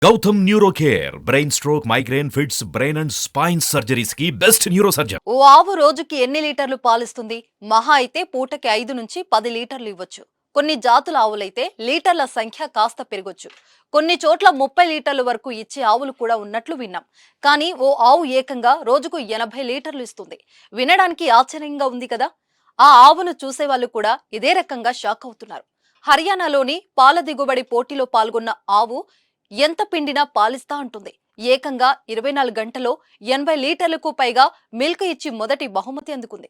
Gautam neuro care brain stroke migraine fits brain and spine surgeries కి best neuro surgeon. ఓ ఆవు రోజుకి ఎన్ని లీటర్లు పాలిస్తుంది? మహా అయితే పూటకి 5 నుంచి 10 లీటర్లు ఇవ్వచ్చు. కొన్ని జాతుల ఆవులైతే లీటర్ల సంఖ్య కాస్త పెరగొచ్చు. కొన్ని చోట్ల 30 లీటర్ల వరకు ఇచ్చే ఆవులు కూడా ఉన్నట్లు విన్నాం. కానీ ఓ ఆవు ఏకంగా రోజుకు 80 లీటర్లు ఇస్తుంది. వినడానికి ఆశ్చర్యంగా ఉంది కదా. ఆ ఆవును చూసే వాళ్ళు కూడా ఇదే రకంగా షాక్ అవుతున్నారు. హర్యానాలోని పాల దిగుబడి పోటీలో పాల్గొన్న ఆవు ఎంత పిండినా పాలిస్తా అంటుంది. ఏకంగా 24 గంటల్లో 80 లీటర్లకు పైగా మిల్క్ ఇచ్చి మొదటి బహుమతి అందుకుంది.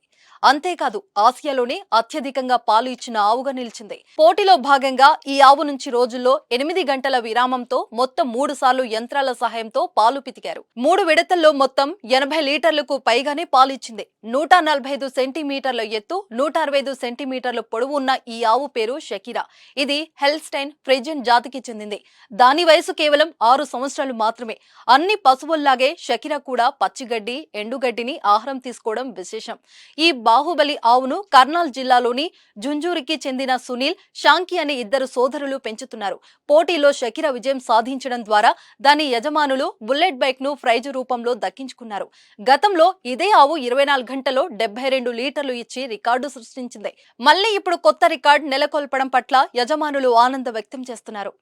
అంతేకాదు ఆసియాలోనే అత్యధికంగా పాలు ఇచ్చిన ఆవుగా నిలిచింది. పోటీలో భాగంగా ఈ ఆవు నుంచి రోజుల్లో 8 గంటల విరామంతో మొత్తం 3 సార్లు యంత్రాల సహాయంతో పాలు పితికారు. 3 విడతల్లో మొత్తం 80 లీటర్లకు పైగానే పాలు ఇచ్చింది. 145 సెంటీమీటర్ల ఎత్తు, 165 సెంటీమీటర్ల పొడవు ఉన్న ఈ ఆవు పేరు షకీరా. ఇది హెల్స్టైన్ ఫ్రిజియన్ జాతికి చెందింది. దాని వయసు కేవలం 6 సంవత్సరాలు మాత్రమే. అన్ని పశువుల్లాగే షకీరా కూడా పచ్చిగడ్డి, ఎండుగడ్డిని ఆహారం తీసుకోవడం విశేషం. ఈ బాహుబలి ఆవును కర్నాల్ జిల్లాలోని జుంజూరికి చెందిన సునీల్, షాంకి అనే ఇద్దరు సోదరులు పెంచుతున్నారు. పోటీలో షకీరా విజయం సాధించడం ద్వారా దాని యజమానులు బుల్లెట్ బైక్ ను ప్రైజు రూపంలో దక్కించుకున్నారు. గతంలో ఇదే ఆవు 24 గంటల్లో 72 లీటర్లు ఇచ్చి రికార్డు సృష్టించింది. మళ్ళీ ఇప్పుడు కొత్త రికార్డు నెలకొల్పడం పట్ల యజమానులు ఆనందం వ్యక్తం చేస్తున్నారు.